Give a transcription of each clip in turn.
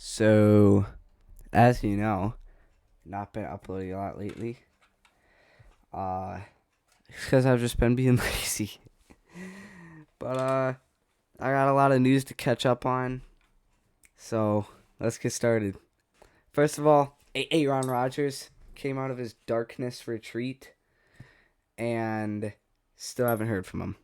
So, as you know, not been uploading a lot lately. It's because I've just been being lazy. But I got a lot of news to catch up on. So let's get started. First of all, Aaron Rodgers came out of his darkness retreat, and still haven't heard from him.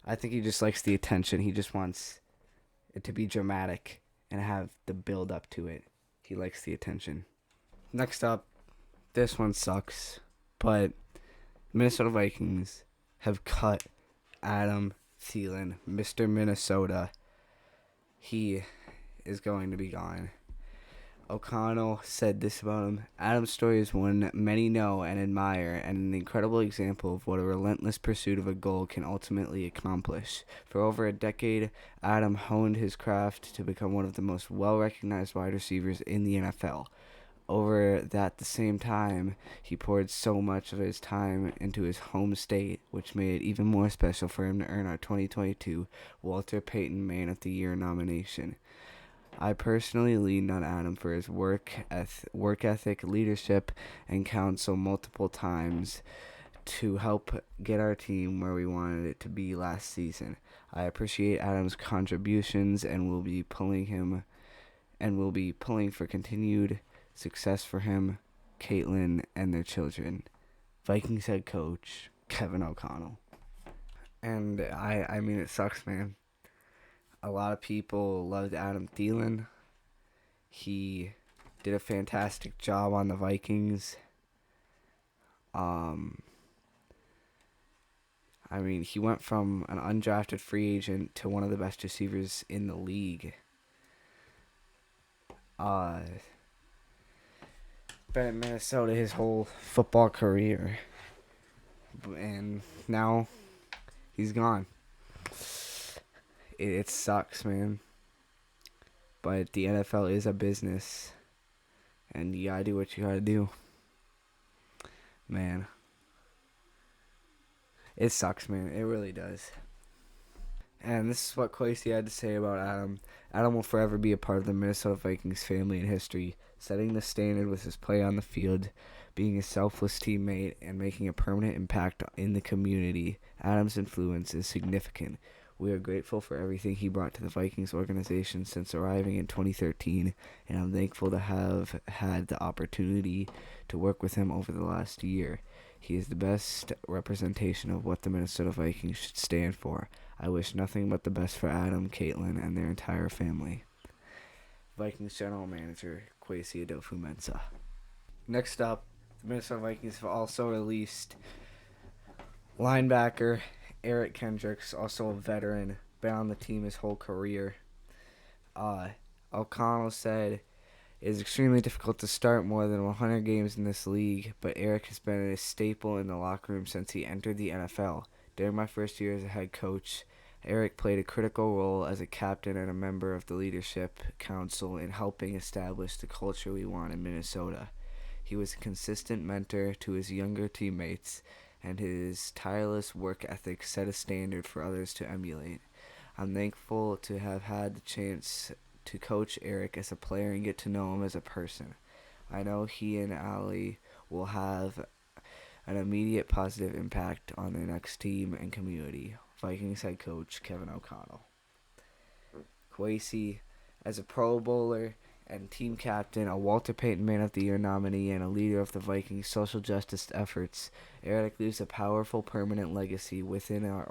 I think he just likes the attention. He just wants it to be dramatic and have the build up to it. He likes the attention. Next up, this one sucks, but Minnesota Vikings have cut Adam Thielen, Mr. Minnesota. He is going to be gone. O'Connell said this about him. Adam's story is one many know and admire, and an incredible example of what a relentless pursuit of a goal can ultimately accomplish. For over a decade, Adam honed his craft to become one of the most well-recognized wide receivers in the NFL. Over that the same time, he poured so much of his time into his home state, which made it even more special for him to earn our 2022 Walter Payton Man of the Year nomination. I personally leaned on Adam for his work ethic, leadership, and counsel multiple times to help get our team where we wanted it to be last season. I appreciate Adam's contributions and will be pulling for continued success for him, Caitlin, and their children. Vikings head coach Kevin O'Connell. And I mean, it sucks, man. A lot of people loved Adam Thielen. He did a fantastic job on the Vikings. I mean, he went from an undrafted free agent to one of the best receivers in the league. Been in Minnesota his whole football career, and now he's gone. It sucks, man. But the NFL is a business, and you gotta do what you gotta do. Man. It sucks, man. It really does. And this is what Kwesi had to say about Adam. Adam will forever be a part of the Minnesota Vikings family and history, setting the standard with his play on the field, being a selfless teammate, and making a permanent impact in the community. Adam's influence is significant. We are grateful for everything he brought to the Vikings organization since arriving in 2013, and I'm thankful to have had the opportunity to work with him over the last year. He is the best representation of what the Minnesota Vikings should stand for. I wish nothing but the best for Adam, Caitlin, and their entire family. Vikings General Manager Kwesi Adolfo-Mensah. Next up, the Minnesota Vikings have also released linebacker Eric Kendricks, also a veteran, been on the team his whole career. O'Connell said, it is extremely difficult to start more than 100 games in this league, but Eric has been a staple in the locker room since he entered the NFL. During my first year as a head coach, Eric played a critical role as a captain and a member of the leadership council in helping establish the culture we want in Minnesota. He was a consistent mentor to his younger teammates, and his tireless work ethic set a standard for others to emulate. I'm thankful to have had the chance to coach Eric as a player and get to know him as a person. I know he and Ali will have an immediate positive impact on their next team and community. Vikings head coach Kevin O'Connell. Kwesi, as a Pro Bowler and team captain, a Walter Payton Man of the Year nominee, and a leader of the Vikings' social justice efforts, Eric leaves a powerful permanent legacy within our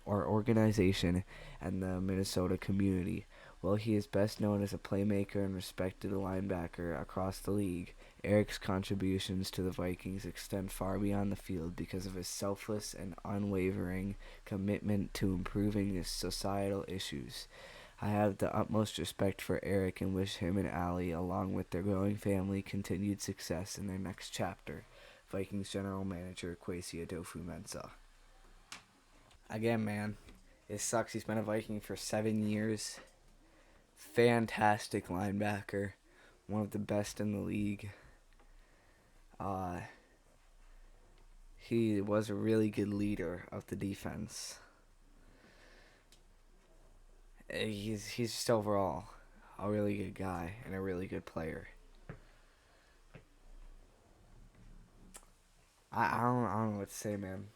organization and the Minnesota community. While he is best known as a playmaker and respected linebacker across the league, Eric's contributions to the Vikings extend far beyond the field because of his selfless and unwavering commitment to improving his societal issues. I have the utmost respect for Eric and wish him and Ali, along with their growing family, continued success in their next chapter. Vikings General Manager Kwesi Adolfo-Mensah. Again, man, it sucks. He's been a Viking for 7 years. Fantastic linebacker. One of the best in the league. He was a really good leader of the defense. He's just overall a really good guy and a really good player. I don't know what to say, man.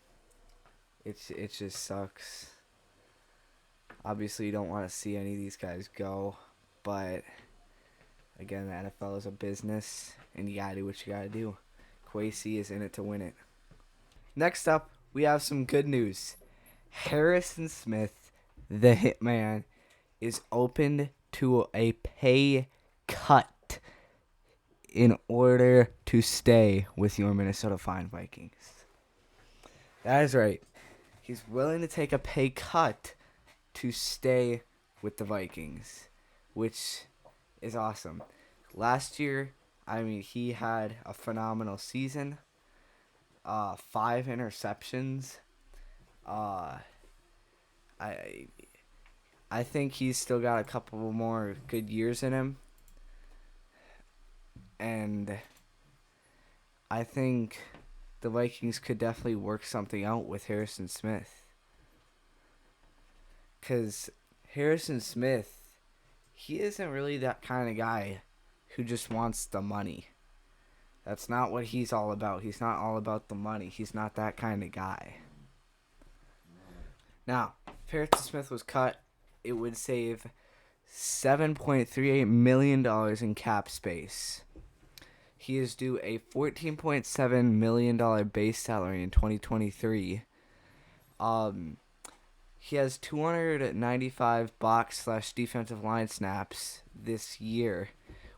It just sucks. Obviously, you don't want to see any of these guys go, but again, the NFL is a business, and you gotta do what you gotta do. Kwesi is in it to win it. Next up, we have some good news. Harrison Smith, the Hitman, is open to a pay cut in order to stay with your Minnesota Fine Vikings. That is right. He's willing to take a pay cut to stay with the Vikings, which is awesome. Last year, he had a phenomenal season. 5 interceptions. I I think he's still got a couple more good years in him. And I think the Vikings could definitely work something out with Harrison Smith. Because Harrison Smith, he isn't really that kind of guy who just wants the money. That's not what he's all about. He's not all about the money. He's not that kind of guy. Now, if Harrison Smith was cut, it would save $7.38 million in cap space. He is due a $14.7 million base salary in 2023. He has 295 box/defensive line snaps this year,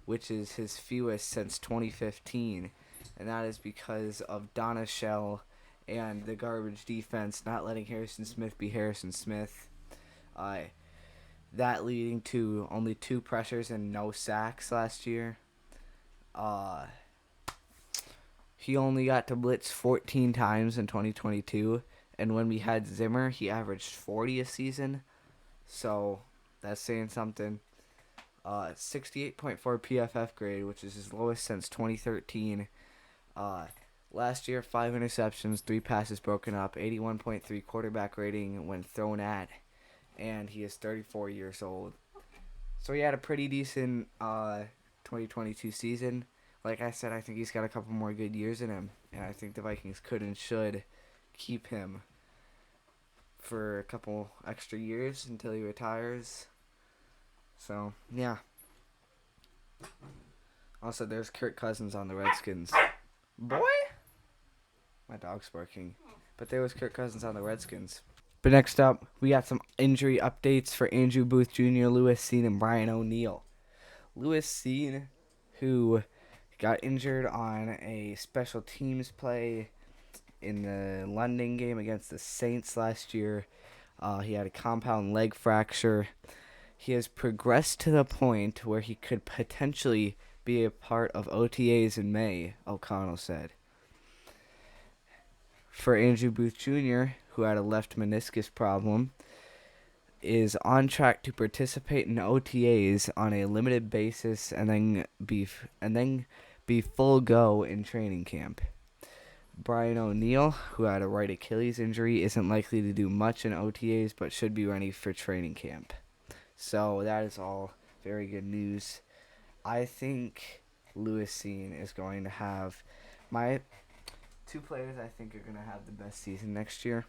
which is his fewest since 2015. And that is because of Donna Shell and the garbage defense not letting Harrison Smith be Harrison Smith. That leading to only 2 pressures and no sacks last year. He only got to blitz 14 times in 2022. And when we had Zimmer, he averaged 40 a season. So that's saying something. 68.4 PFF grade, which is his lowest since 2013. Last year, 5 interceptions, 3 passes broken up, 81.3 quarterback rating when thrown at, and he is 34 years old. So he had a pretty decent 2022 season. Like I said, I think he's got a couple more good years in him, and I think the Vikings could and should keep him for a couple extra years until he retires. So, yeah. Also, there's Kirk Cousins on the Redskins. Boy! My dog's barking. But there was Kirk Cousins on the Redskins. But next up, we got some injury updates for Andrew Booth Jr., Lewis Cine, and Brian O'Neill. Lewis Cine, who got injured on a special teams play in the London game against the Saints last year. He had a compound leg fracture. He has progressed to the point where he could potentially be a part of OTAs in May, O'Connell said. For Andrew Booth Jr., who had a left meniscus problem, is on track to participate in OTAs on a limited basis and then be full go in training camp. Brian O'Neill, who had a right Achilles injury, isn't likely to do much in OTAs but should be ready for training camp. So that is all very good news. I think Lewis Cine is going to have my 2 players I think are going to have the best season next year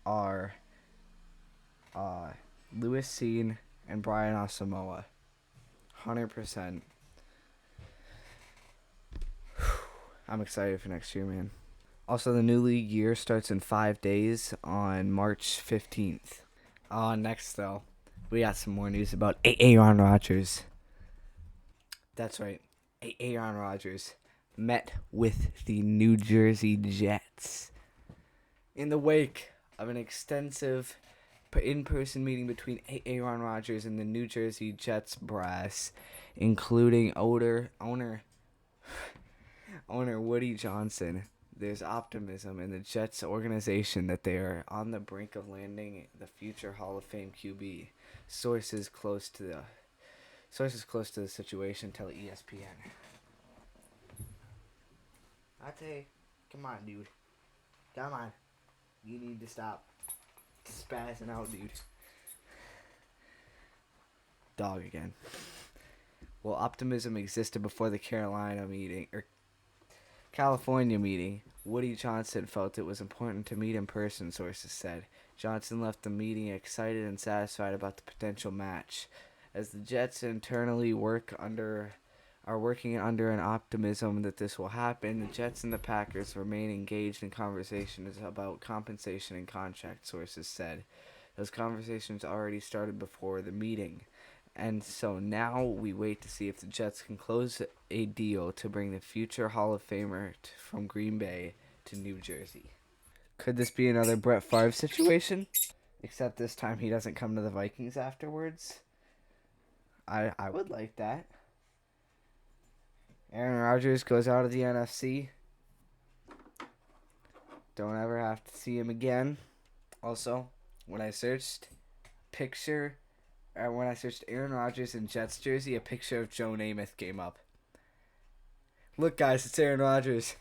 are Lewis Cine and Brian Asamoah. 100%. I'm excited for next year, man. Also, the new league year starts in 5 days on March 15th. Next, though, we got some more news about Aaron Rodgers. That's right. Aaron Rodgers met with the New Jersey Jets in the wake of an extensive in-person meeting between Aaron Rodgers and the New Jersey Jets brass, including owner Woody Johnson. There's optimism in the Jets organization that they are on the brink of landing the future Hall of Fame QB. Sources close to the situation tell ESPN. Ate, come on, dude. Come on. You need to stop spazzing out, dude. Dog again. Well, optimism existed before the California meeting. Woody Johnson felt it was important to meet in person, sources said. Johnson left the meeting excited and satisfied about the potential match. As the Jets internally are working under an optimism that this will happen, the Jets and the Packers remain engaged in conversations about compensation and contract, sources said. Those conversations already started before the meeting. And so now we wait to see if the Jets can close a deal to bring the future Hall of Famer from Green Bay to New Jersey. Could this be another Brett Favre situation? Except this time he doesn't come to the Vikings afterwards. I would like that. Aaron Rodgers goes out of the NFC. Don't ever have to see him again. Also, when I searched Aaron Rodgers in Jets jersey, a picture of Joe Namath came up. Look, guys, it's Aaron Rodgers.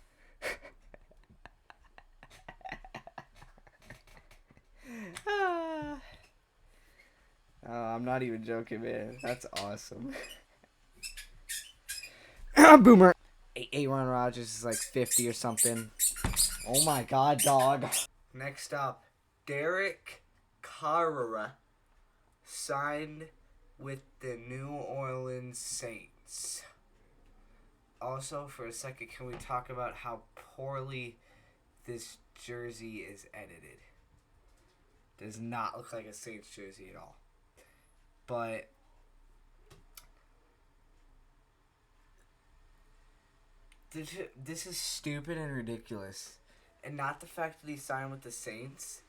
I'm not even joking, man. That's awesome. Boomer. Aaron Rodgers is like 50 or something. Oh my god, dog. Next up, Derek Carr signed with the New Orleans Saints. Also, for a second, can we talk about how poorly this jersey is edited? Does not look like a Saints jersey at all. But this is stupid and ridiculous. And not the fact that he signed with the Saints,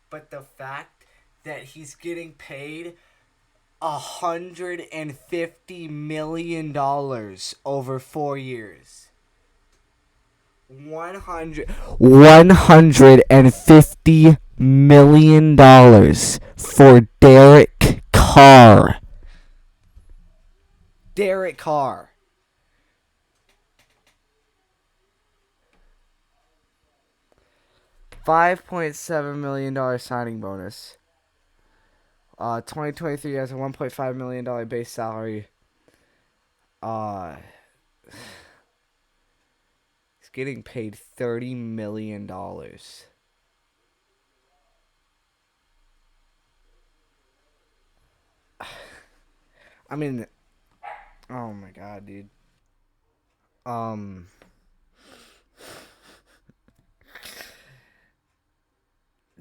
but the fact that he's getting paid $150 million over 4 years. $150 million for Derek Carr. Derek Carr. $5.7 million signing bonus. 2023 has a $1.5 million base salary. He's getting paid $30 million. I mean, oh my god, dude.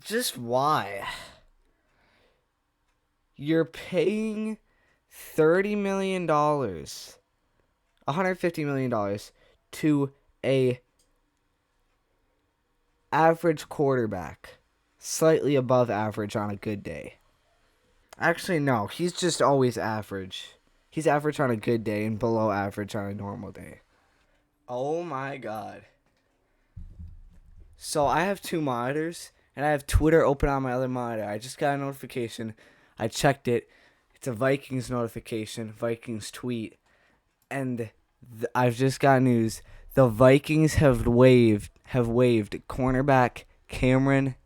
Just why? You're paying $30 million, $150 million to a average quarterback, slightly above average on a good day. Actually, no, he's just always average. He's average on a good day and below average on a normal day. Oh my god. So I have two monitors, and I have Twitter open on my other monitor. I just got a notification. I checked it. It's a Vikings notification, Vikings tweet. And I've just got news. The Vikings have waived cornerback Cameron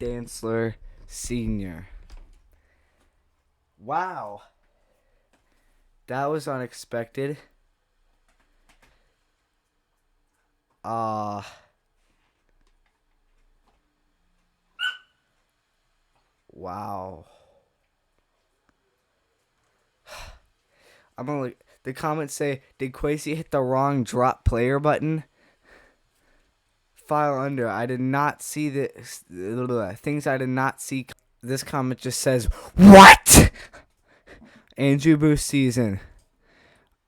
Dantzler Sr. Wow. That was unexpected. Wow. I'm gonna. The comments say, "Did Kwesi hit the wrong drop player button?" File under. I did not see the things. I did not see. This comment just says, "What?" Andrew Booth season.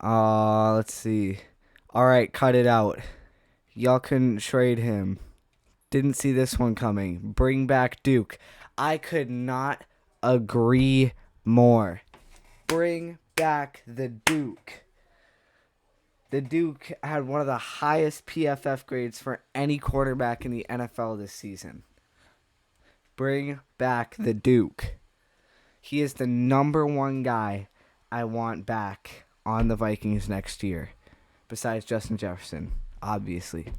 Let's see. All right, cut it out. Y'all couldn't trade him. Didn't see this one coming. Bring back Duke. I could not agree more. Bring back the Duke. The Duke had one of the highest PFF grades for any quarterback in the NFL this season. Bring back the Duke. He is the number one guy I want back on the Vikings next year, besides Justin Jefferson, obviously.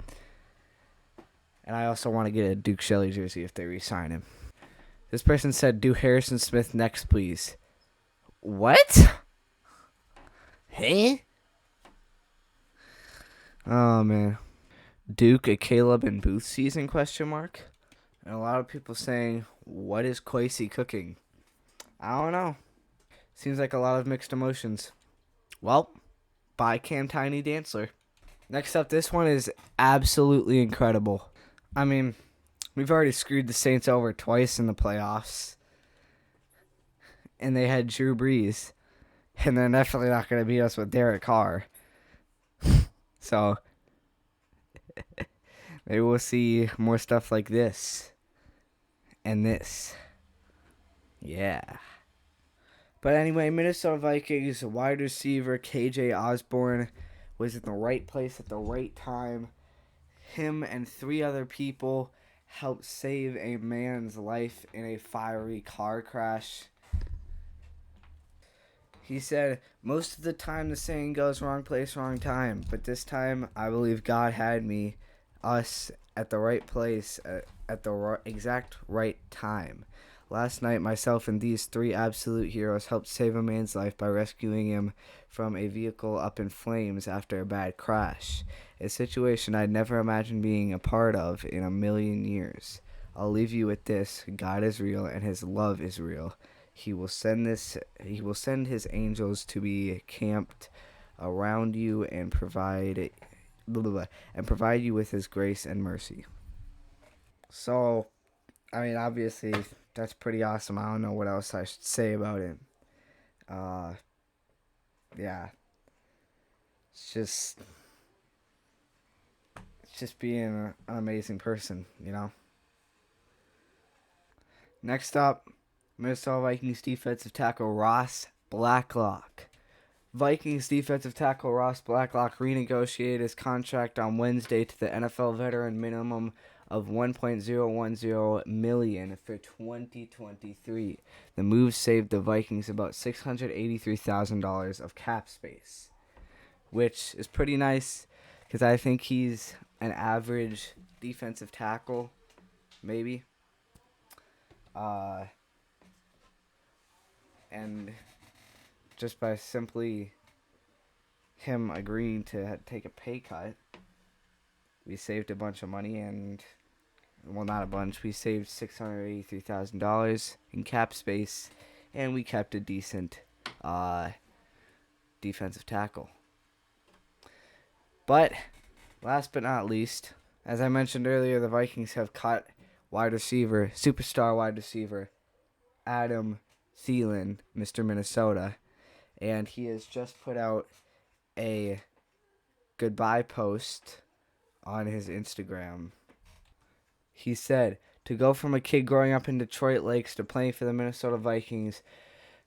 And I also want to get a Duke Shelley jersey if they re-sign him. This person said, "Do Harrison Smith next, please." What? Hey? Oh, man. Duke, a Caleb and Booth season, question mark? And a lot of people saying, what is Kwesi cooking? I don't know. Seems like a lot of mixed emotions. Well, bye Cam Tiny Dancer. Next up, this one is absolutely incredible. I mean, we've already screwed the Saints over twice in the playoffs. And they had Drew Brees. And they're definitely not going to beat us with Derek Carr. So, maybe we'll see more stuff like this. And this. Yeah. But anyway, Minnesota Vikings wide receiver KJ Osborne was in the right place at the right time. Him and 3 other people helped save a man's life in a fiery car crash. He said, most of the time the saying goes wrong place, wrong time. But this time, I believe God had us at the right place, at the exact right time. Last night, myself and these 3 absolute heroes helped save a man's life by rescuing him from a vehicle up in flames after a bad crash. A situation I'd never imagined being a part of in a million years. I'll leave you with this. God is real and his love is real. He will send his angels to be camped around you and provide you with his grace and mercy. So, I mean, obviously, that's pretty awesome. I don't know what else I should say about it. Yeah. It's just being an amazing person, you know? Next up, Minnesota Vikings defensive tackle Ross Blacklock. Vikings defensive tackle Ross Blacklock renegotiated his contract on Wednesday to the NFL veteran minimum of $1.010 million for 2023. The move saved the Vikings about $683,000 of cap space, which is pretty nice because I think he's an average defensive tackle, maybe. And just by simply him agreeing to take a pay cut, we saved a bunch of money and, well, not a bunch. We saved $683,000 in cap space, and we kept a decent defensive tackle. But last but not least, as I mentioned earlier, the Vikings have cut superstar wide receiver, Adam Thielen, Mr. Minnesota, and he has just put out a goodbye post on his Instagram. He said, to go from a kid growing up in Detroit Lakes to playing for the Minnesota Vikings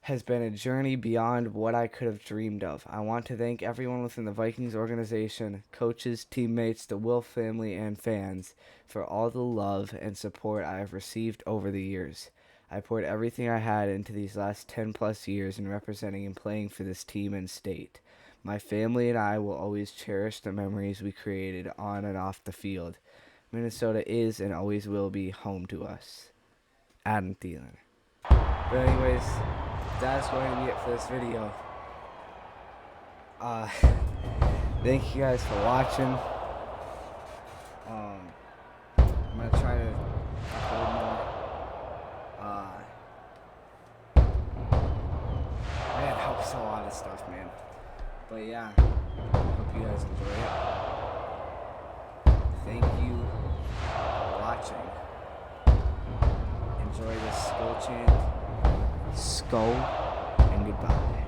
has been a journey beyond what I could have dreamed of. I want to thank everyone within the Vikings organization, coaches, teammates, the Will family, and fans for all the love and support I have received over the years. I poured everything I had into these last 10-plus years in representing and playing for this team and state. My family and I will always cherish the memories we created on and off the field. Minnesota is and always will be home to us. Adam Thielen. But anyways, that's going to be it for this video. Thank you guys for watching. I'm going to try to record more. Man, helps a lot of stuff, man. But yeah, hope you guys enjoy it. Thank you for watching. Enjoy this skull chant. Skull and goodbye.